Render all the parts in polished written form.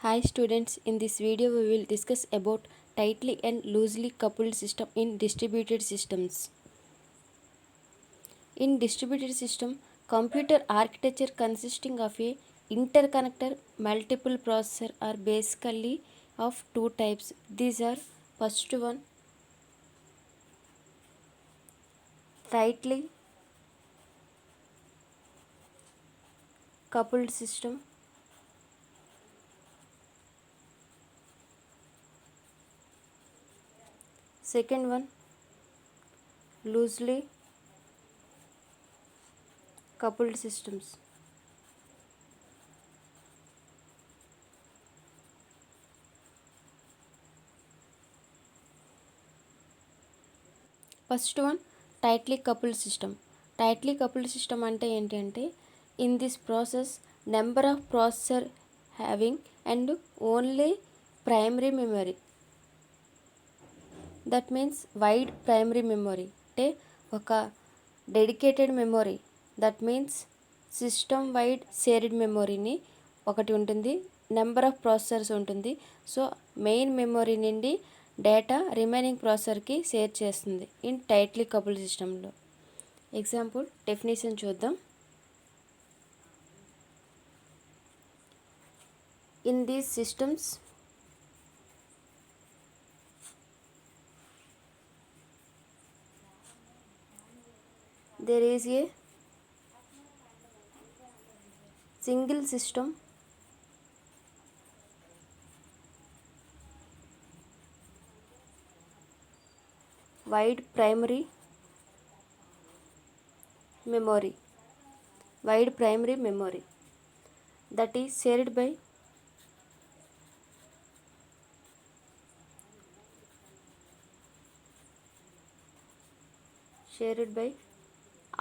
Hi students, in this video we will discuss about tightly and loosely coupled system in distributed systems. In distributed system, computer architecture consisting of a interconnector multiple processor are basically of two types. These are first one tightly coupled system, second one loosely coupled systems. First one tightly coupled system. Tightly coupled system అంటే ఏంటి అంటే in this process number of processor having and only primary memory, that means wide primary memory అంటే ఒక dedicated memory, that means system wide shared మెమరీని ఒకటి ఉంటుంది, number of processors ఉంటుంది. So main memory నుండి డేటా రిమైనింగ్ ప్రాసెసర్కి షేర్ చేస్తుంది in tightly coupled సిస్టంలో. Example definition చూద్దాం. In these systems there is a single system wide primary memory that is shared by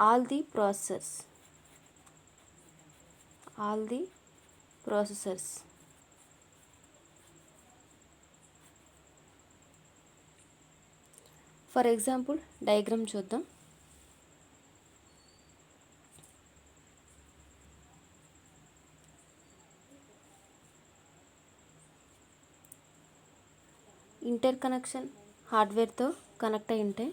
all the processors. For example diagram చూద్దాం. Inter connection హార్డ్వేర్తో connect అయి ఉంటాయి.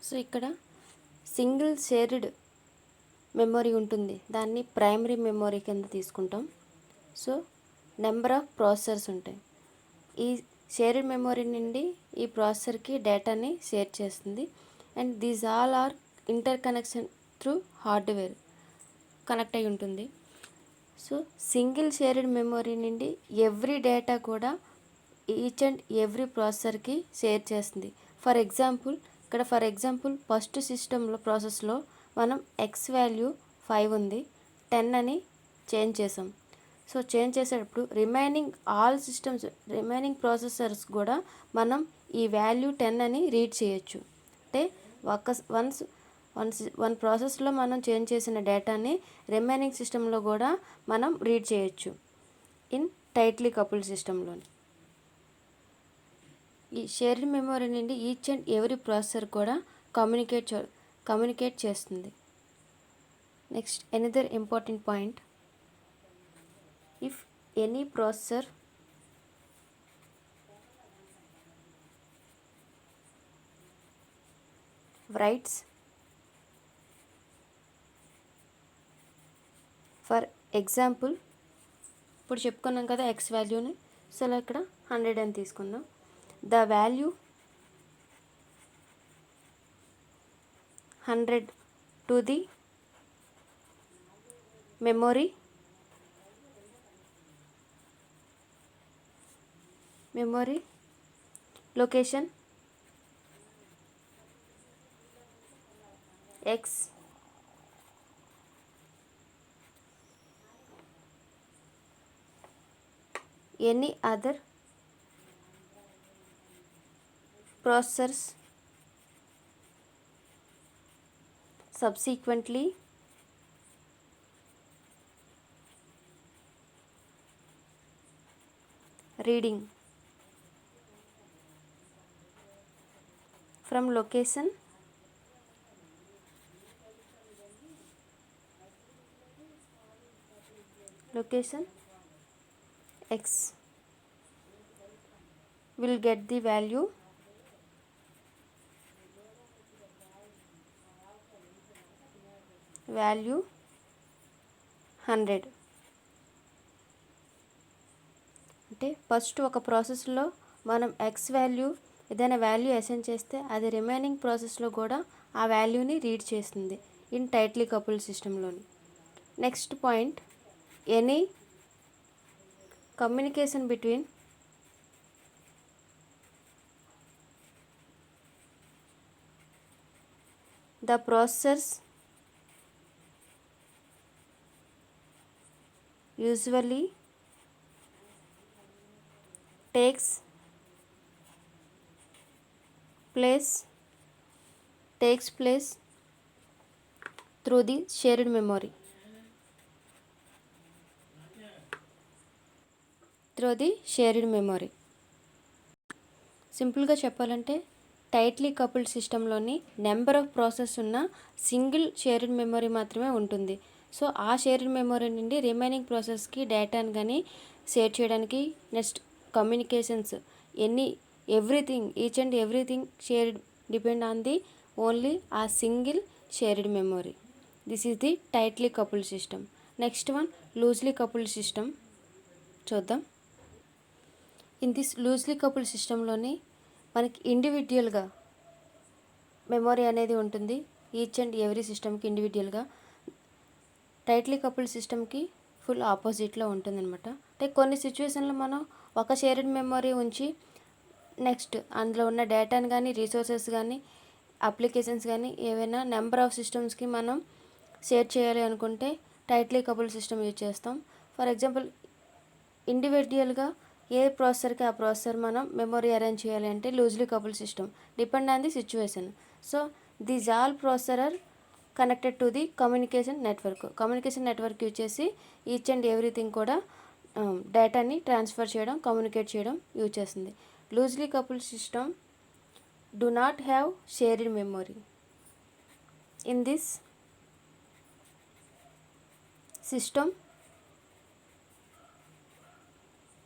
So ఇక్కడ single shared memory ఉంటుంది, దాన్ని primary memory కింద తీసుకుంటాం. So number of processors ఉంటాయి. ఈ షేర్డ్ మెమరీ నుండి ఈ ప్రాసెసర్కి డేటాని షేర్ చేస్తుంది. And these all are inter connection through hardware connect అయి ఉంటుంది. సో సింగిల్ షేర్డ్ మెమరీ నుండి ఎవ్రీ డేటా కూడా ఈచ్ అండ్ ఎవ్రీ ప్రాసెసర్కి షేర్ చేస్తుంది. ఫర్ ఎగ్జాంపుల్ ఫస్ట్ సిస్టంలో ప్రాసెస్లో మనం ఎక్స్ వాల్యూ 5 ఉంది, 10 అని చేంజ్ చేసాం. సో చేంజ్ చేసేటప్పుడు రిమైనింగ్ ప్రాసెసర్స్ కూడా మనం ఈ వాల్యూ 10 అని రీడ్ చేయొచ్చు. అంటే వన్ ప్రాసెస్లో మనం చేంజ్ చేసిన డేటాని రిమైనింగ్ సిస్టంలో కూడా మనం రీడ్ చేయొచ్చు ఇన్ టైట్లీ కపుల్డ్ సిస్టంలోని. ఈ షేర్డ్ మెమరీ నుండి ఈచ్ అండ్ ఎవ్రీ ప్రాసెసర్ కూడా కమ్యూనికేట్ చేస్తుంది. Next another important point, if any processor writes for example ఇప్పుడు చెప్పుకున్నాం కదా ఎక్స్ వాల్యూని. సో అలా ఇక్కడ 100 అని తీసుకుందాం. The value 100 to the memory location X, any other processors subsequently reading from location X will get the value 100. అంటే first ఒక ప్రాసెస్లో మనం ఎక్స్ వాల్యూ ఏదైనా వాల్యూ అసైన్ చేస్తే అది రిమైనింగ్ ప్రాసెస్లో కూడా ఆ వాల్యూని రీడ్ చేస్తుంది ఇన్ టైట్లీ కపుల్డ్ సిస్టంలోని. Next point, any communication between the processors usually takes place through the shared memory. సింపుల్గా చెప్పాలంటే టైట్లీ కపుల్డ్ సిస్టంలోని నెంబర్ ఆఫ్ ప్రాసెస్ ఉన్న సింగిల్ షేర్డ్ మెమరీ మాత్రమే ఉంటుంది. సో ఆ షేర్డ్ మెమరీ నుండి రిమైనింగ్ ప్రాసెస్కి డేటాను కానీ షేర్ చేయడానికి, next communications everything each and everything shared depend on the only ఆ single shared memory. This is the tightly coupled system. Next one, loosely coupled system చూద్దాం. ఇన్ దిస్ లూజ్లీ కపుల్డ్ సిస్టంలోని మనకి ఇండివిజువల్గా memory అనేది ఉంటుంది. Each and every సిస్టమ్కి ఇండివిజువల్గా. Tightly coupled సిస్టమ్కి ఫుల్ ఆపోజిట్లో ఉంటుందన్నమాట. అంటే కొన్ని సిచ్యువేషన్లో మనం ఒక షేర్డ్ మెమొరీ ఉంచి నెక్స్ట్ అందులో ఉన్న డేటాను కానీ, రిసోర్సెస్ కానీ, అప్లికేషన్స్ కానీ ఏవైనా నెంబర్ ఆఫ్ సిస్టమ్స్కి మనం షేర్ చేయాలి అనుకుంటే టైట్లీ కపుల్డ్ సిస్టమ్ యూజ్ చేస్తాం. ఫర్ ఎగ్జాంపుల్, ఇండివిజువల్గా ఏ ప్రాసెసర్కి ఆ ప్రాసెసర్ మనం మెమొరీ అరేంజ్ చేయాలి అంటే loosely coupled system depend on the situation. So these all processor are connected to the communication network use చేసి ఈచ్ అండ్ ఎవ్రీథింగ్ కూడా డేటాని ట్రాన్స్ఫర్ చేయడం, కమ్యూనికేట్ చేయడం యూజ్ చేస్తుంది. Loosely coupled system do not have shared memory. In this system,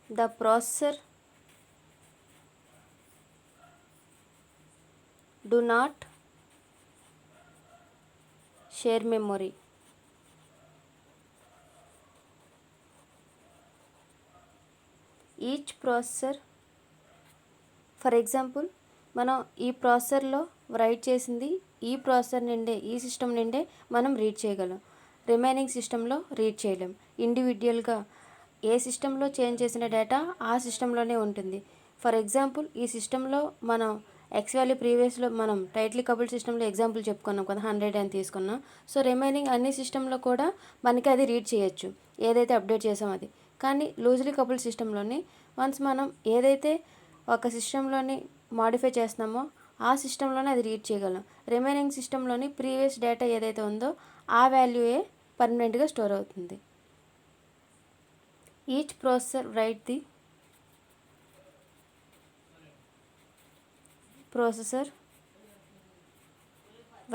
the processor do not share memory. Each processor, for example, మనం ఈ ప్రాసెసర్లో right చేసింది ఈ ప్రాసెసర్ నుండే, ఈ సిస్టమ్ నుండే మనం రీడ్ చేయగలం. రిమైనింగ్ సిస్టంలో రీడ్ చేయలేం. ఇండివిజువల్గా ఏ సిస్టంలో చేంజ్ చేసిన డేటా ఆ సిస్టంలోనే ఉంటుంది. ఫర్ ఎగ్జాంపుల్, ఈ సిస్టంలో మనం ఎక్స్ వాల్యూ ప్రీవియస్లో మనం టైట్లీ కపుల్డ్ సిస్టంలో ఎగ్జాంపుల్ చెప్పుకున్నాం కదా, 100 అని తీసుకున్నాం. సో రిమైనింగ్ అన్ని సిస్టంలో కూడా మనకి అది రీడ్ చేయొచ్చు, ఏదైతే అప్డేట్ చేసామో అది. కానీ లూజ్లీ కపుల్డ్ సిస్టంలోని వన్స్ మనం ఏదైతే ఒక సిస్టంలోని మాడిఫై చేస్తున్నామో ఆ సిస్టంలోనే అది రీడ్ చేయగలం. రిమైనింగ్ సిస్టంలోని ప్రీవియస్ డేటా ఏదైతే ఉందో ఆ వాల్యూయే పర్మనెంట్గా స్టోర్ అవుతుంది. Each processor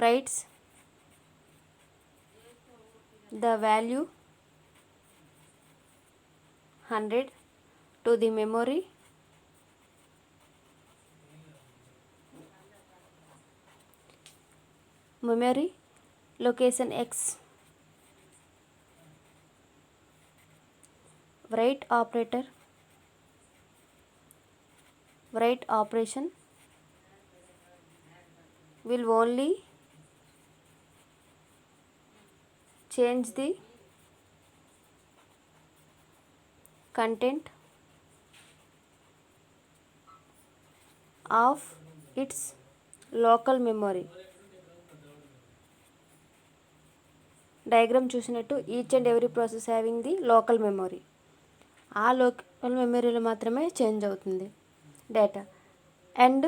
writes the value 100 to the memory location X. Write operation will only change the content of its local memory. Diagram చూసినట్టు each and every process having the local memory. ఆ local మెమొరీలో మాత్రమే change అవుతుంది డేటా. And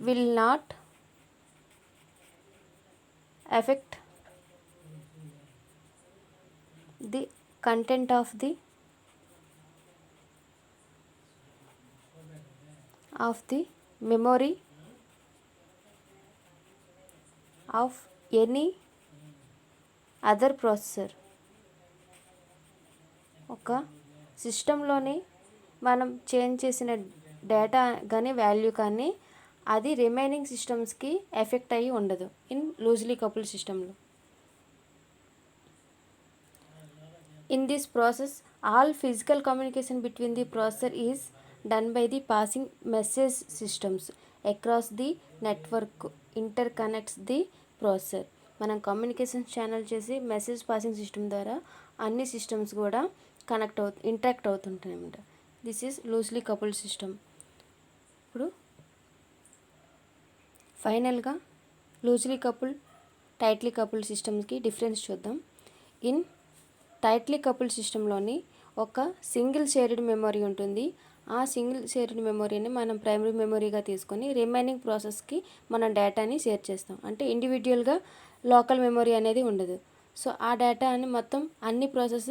will not effect the content of the memory of any other processor. ఒక సిస్టంలోని మనం change చేసిన డేటా కానీ వాల్యూ కానీ అది రిమైనింగ్ సిస్టమ్స్కి ఎఫెక్ట్ అయ్యి ఉండదు ఇన్ లూజ్లీ కపుల్డ్ సిస్టంలో. In this process, all physical communication between the processor is done by the passing message systems across the network interconnects the processor. మనం కమ్యూనికేషన్ ఛానల్ చేసి message passing system ద్వారా అన్ని systems కూడా interact అవుతుంటాయి అన్నమాట. This is loosely coupled system. ఇప్పుడు ఫైనల్గా loosely coupled tightly coupled సిస్టమ్స్కి డిఫరెన్స్ చూద్దాం. ఇన్ టైట్లీ కపుల్డ్ సిస్టంలోని ఒక సింగిల్ షేర్డ్ మెమొరీ ఉంటుంది. ఆ సింగిల్ షేర్డ్ మెమొరీని మనం ప్రైమరీ మెమొరీగా తీసుకొని రిమైనింగ్ ప్రాసెస్కి మనం డేటాని షేర్ చేస్తాం. అంటే ఇండివిజువల్గా లోకల్ మెమొరీ అనేది ఉండదు. సో ఆ డేటాని మొత్తం అన్ని ప్రాసెస్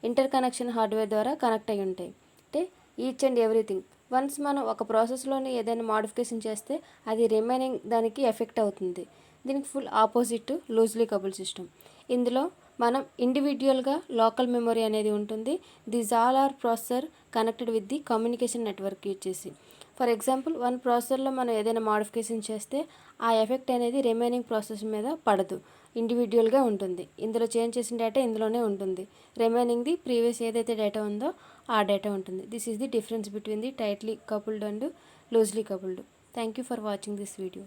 ఇంటర్ కనెక్షన్ హార్డ్వేర్ ద్వారా కనెక్ట్ అయి ఉంటాయి. అంటే ఈచ్ అండ్ ఎవ్రీథింగ్ వన్స్ మనం ఒక ప్రాసెస్లోని ఏదైనా మాడిఫికేషన్ చేస్తే అది రిమైనింగ్ దానికి ఎఫెక్ట్ అవుతుంది. దీనికి full opposite loosely coupled system. ఇందులో మనం ఇండివిజువల్గా లోకల్ మెమొరీ అనేది ఉంటుంది. These all are processor connected with the communication network use చేసి. ఫర్ ఎగ్జాంపుల్ వన్ ప్రాసెసర్లో మనం ఏదైనా మాడిఫికేషన్ చేస్తే ఆ ఎఫెక్ట్ అనేది రిమైనింగ్ ప్రాసెస్ మీద పడదు, ఇండివిజువల్గా ఉంటుంది. ఇందులో చేంజ్ చేసిన డేటా ఇందులోనే ఉంటుంది, రిమైనింగ్ది ప్రీవియస్ ఏదైతే డేటా ఉందో ఆ డేటా ఉంటుంది. This is the difference between the tightly coupled and loosely coupled. Thank you for watching this video.